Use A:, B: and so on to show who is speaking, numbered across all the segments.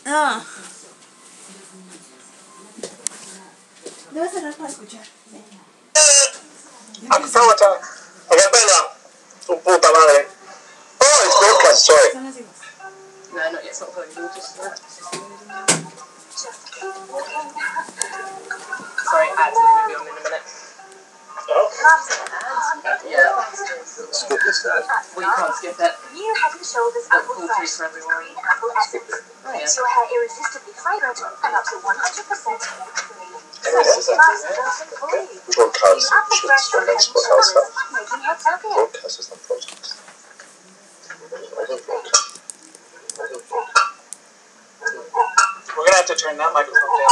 A: Ah. Debe cerrar para escuchar.
B: Aquí estamos, chaval. ¡Qué pena! Su puta madre. Oh, it's broadcast, sorry.
A: Son las iguales.
C: No, not yet. It's not going. We'll just. Sorry, ads are going to be on in a minute.
B: Oh?
C: Yeah.
B: Skip this ad.
C: Well, you can't skip it.
D: New Head and Shoulders
C: But
D: Apple
C: full
D: Fresh
C: through for everyone.
D: Green Apple Essence makes your hair irresistibly fragrant and up to 100% free.
B: Broadcast should start next broadcast.
D: Making heads healthier.
B: Broadcast is not broadcast. We're gonna have to turn that microphone down.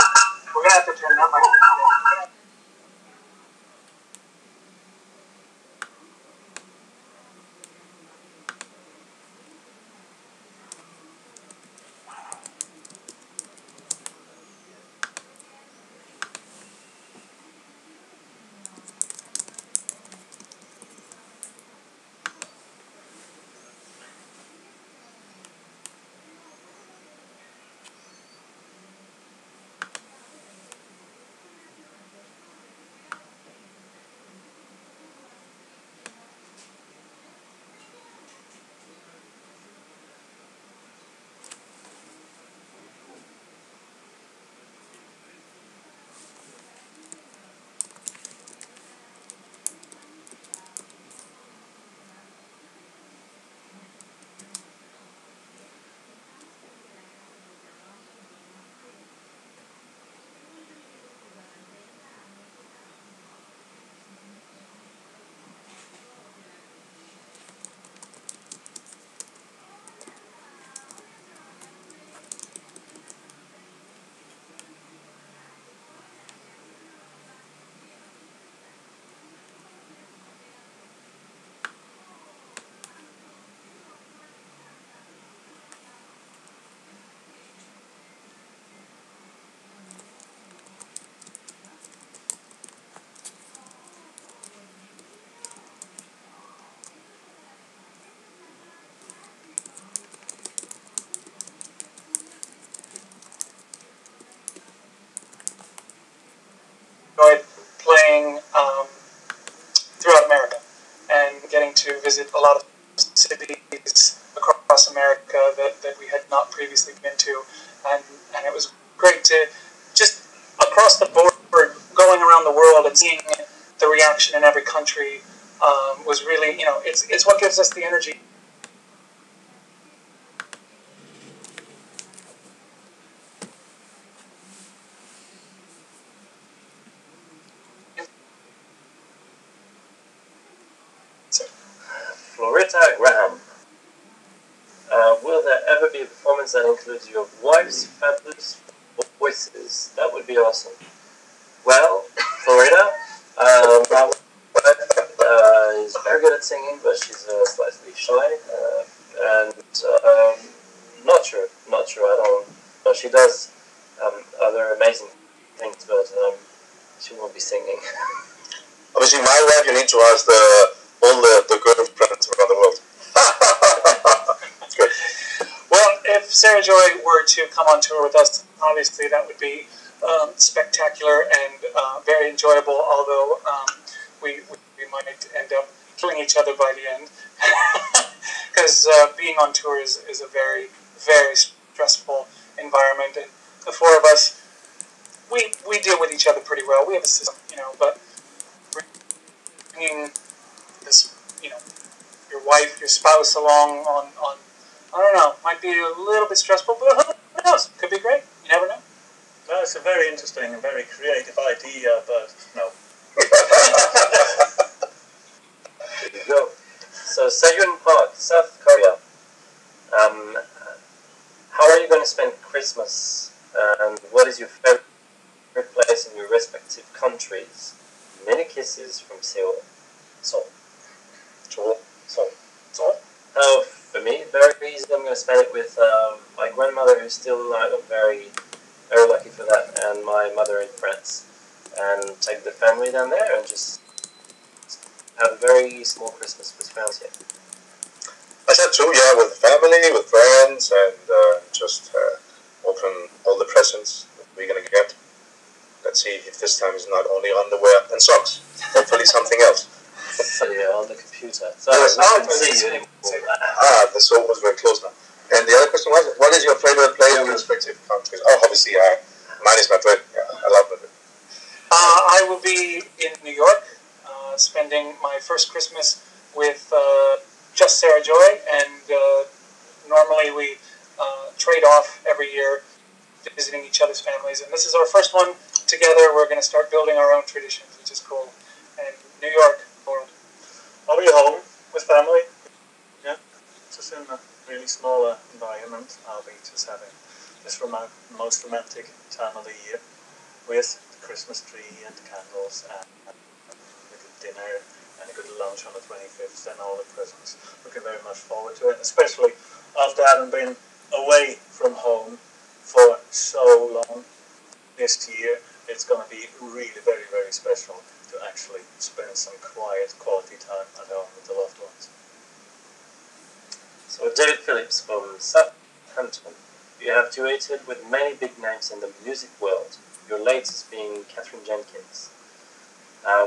B: Enjoyed playing throughout America and getting to visit a lot of cities across America that we had not previously been to, and it was great to just across the board going around the world and seeing the reaction in every country was really, it's what gives us the energy.
E: Florita Graham, will there ever be a performance that includes your wife's fabulous voices? That would be awesome. Well, Florita, my wife is very good at singing, but she's slightly shy, and not sure. I don't. No, she does other amazing things, but she won't be singing.
B: Obviously, my wife, you need to ask all the girlfriends around the world. Good. Well, if Sarah Joy were to come on tour with us, obviously that would be spectacular and very enjoyable, although we might end up killing each other by the end. Because being on tour is a very, very stressful environment, and the four of us, we deal with each other pretty well. We have a system, but bringing this, your wife, your spouse along on I don't know, might be a little bit stressful, but who knows? Could be great. You never know.
F: No, it's a very interesting and very creative idea, but no.
E: There you go. So, Sejun Park, South Korea. How are you going to spend Christmas? And what is your favorite place in your respective countries? Many kisses from Seoul. Seoul. For me, very easy. I'm going to spend it with my grandmother, who's still alive. I'm very, very lucky for that, and my mother in France. And take the family down there and just have a very small Christmas with friends here.
B: I said too, yeah, with family, with friends,
G: time is not only underwear and socks. Hopefully something else.
E: On the computer. So I couldn't see you anymore.
G: The soap was very close now. And the other question was, what is your favorite place in your respective countries? Oh, obviously, mine is Madrid. Yeah, I love Madrid.
B: I will be in New York, spending my first Christmas with just Sarah Joy, and normally we trade off every year, visiting each other's families. And this is our first one together. We're going to start building our own traditions, which is cool. And New York, world.
F: I'll be home with family. Yeah, just in a really smaller environment. I'll be just having this most romantic time of the year with the Christmas tree and the candles and a good dinner and a good lunch on the 25th and all the presents. Looking very much forward to it, especially after having been away from home for so long this year. It's going to be really very, very special to actually spend some quiet, quality time at home with the loved ones.
E: So David Phillips from Southampton. You have duetted with many big names in the music world, your latest being Catherine Jenkins.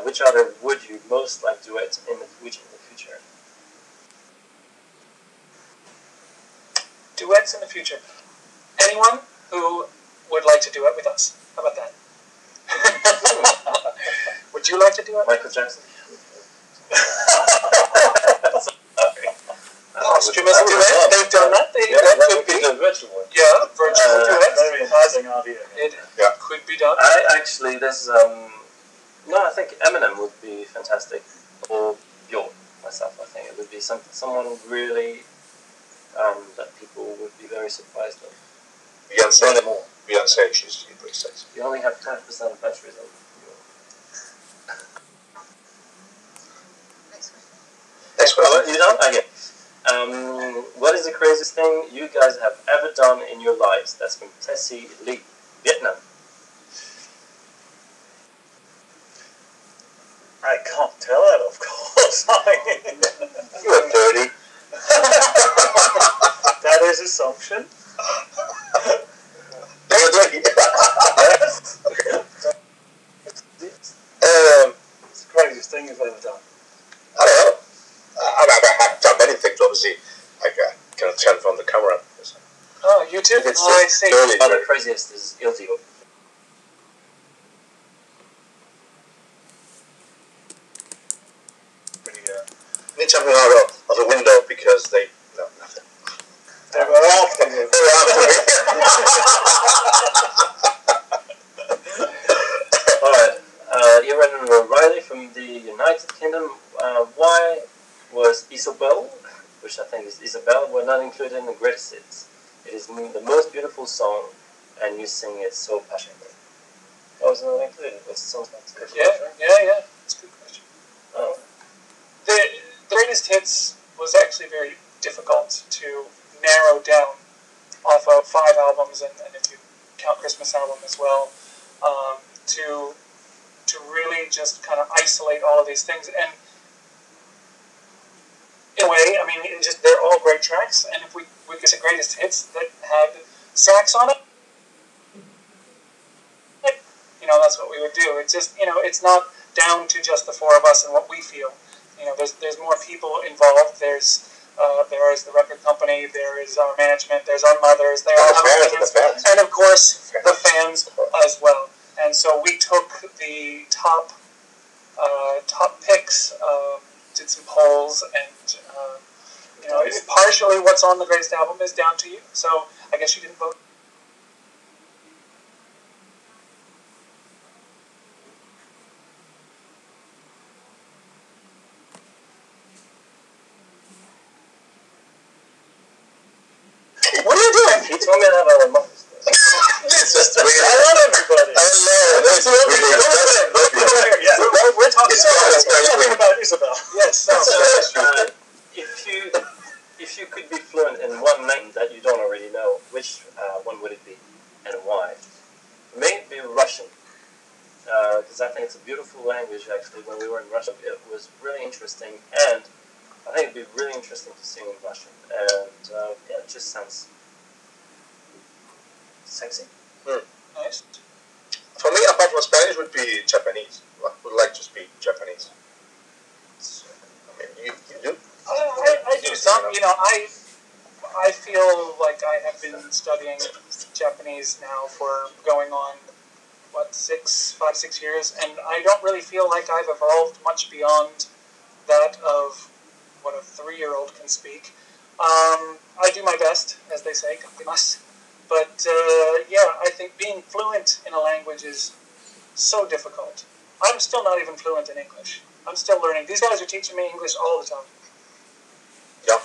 E: Which other would you most like to duet in the future?
B: Duets in the future. Anyone who would like to duet with us? How about that? Would you like to do it?
E: Michael Jackson.
B: Posthumous duet. They've done that. That could be.
E: The virtual one.
B: Yeah, virtual duets.
F: Very interesting idea.
B: It could be done.
E: There's I think Eminem would be fantastic, or Bjork myself. I think it would be someone really that people would be very surprised of.
G: Beyonce, she's pretty sexy.
E: You only have 10% of batteries on.
G: Next question.
E: You done? Okay. What is the craziest thing you guys have ever done in your lives? That's from Tessie Lee, Vietnam.
F: I can't tell that, of course.
G: You are dirty.
F: That is assumption.
G: You're dirty.
F: Yes. It's the craziest thing you've ever done.
G: I don't know. I've done many things, obviously. I cannot tell from the camera.
B: Oh, you too? I see.
E: The craziest is illegal.
G: Need jumping out of a window because they... No, nothing.
F: They were after you.
G: They were after me.
E: Alright. Erin O'Reilly from the United Kingdom. Why was Isobel, which I think is Isabel, were not included in the greatest hits? It is the most beautiful song, and you sing it so passionately. Why was it not included? What's the song's name?
B: Yeah. That's a good question.
E: Oh.
B: The greatest hits was actually very difficult to narrow down off of 5 albums, and if you count Christmas album as well, to really just kind of isolate all of these things. And in a way, I mean, they're all great tracks, and if we could say greatest hits that had sax on it, that's what we would do. It's just, it's not down to just the 4 of us and what we feel. There's more people involved. There is the record company, there is our management, there's our mothers, there are the fans, and of course the fans as well. And so we took the top picks, did some polls, and partially what's on the greatest album is down to you. So I guess you didn't vote. What are you doing?
E: He told me to have a remote.
G: It's just weird.
F: I love everybody.
B: We're talking
F: about Isabel.
B: Yes.
E: If you could be fluent in one name that you don't already know, which one would it be, and why? Maybe Russian, because I think it's a beautiful language. Actually, when we were in Russia, it was really interesting, and I think it'd be really interesting to sing in Russian, and it just sounds sexy.
B: Nice.
G: For me, apart from Spanish, would be Japanese. I would like to speak Japanese. I mean, you do?
B: I do some. You know, I feel like I have been studying Japanese now for going on, what, 5, 6 years, and I don't really feel like I've evolved much beyond that of what a 3-year-old can speak. I do my best, as they say, gakimasu. But yeah, I think being fluent in a language is so difficult. I'm still not even fluent in English. I'm still learning. These guys are teaching me English all the time.
G: Yeah.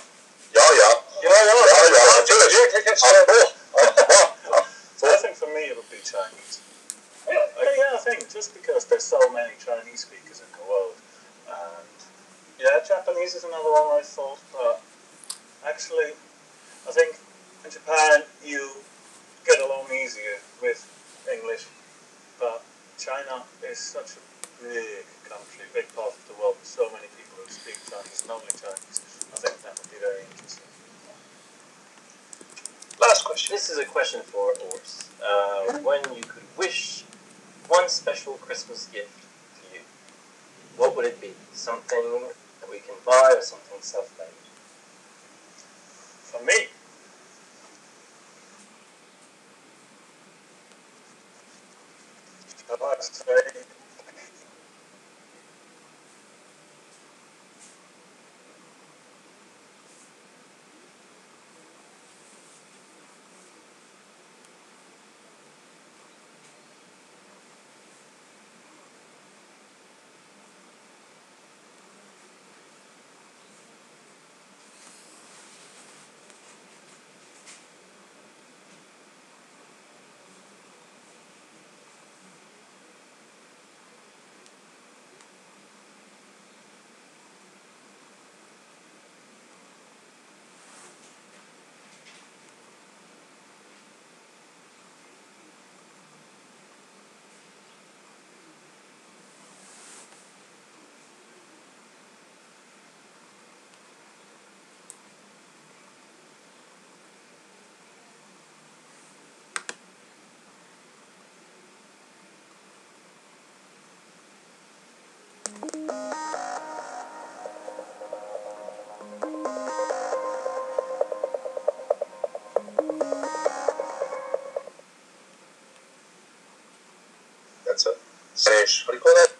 F: So I think for me it would be Chinese. Yeah, I think just because there's so many Chinese speakers in the world. And yeah, Japanese is another one I thought, but actually I think in Japan you get along easier with English, but China is such a big country, big part of the world, with so many people who speak Chinese and only Chinese. I think that would be very interesting.
B: Last question.
E: This is a question for Urs. When you could wish one special Christmas gift to you, what would it be? Something that we can buy or something self-made?
F: For me, I'd say
G: That's a Spanish. What do you call that?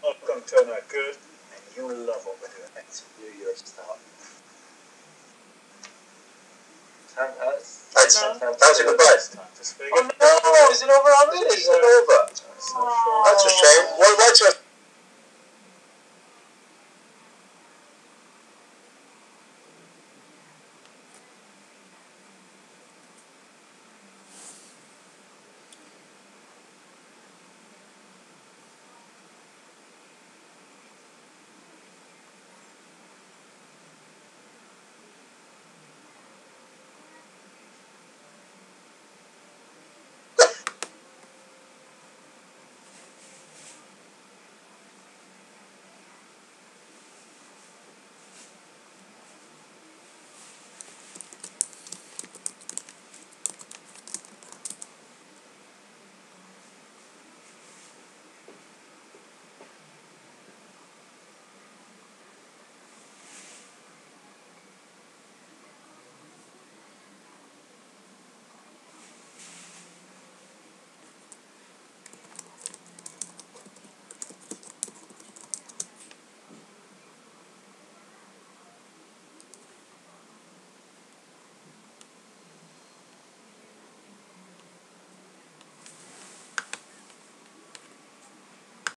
F: not going to turn out good, and you love what we're doing.
E: New Year's start.
G: That's a goodbye.
F: Time to speak.
B: Oh no! Is it over already?
G: Is it over?
F: So short.
G: That's a shame. Well, that's a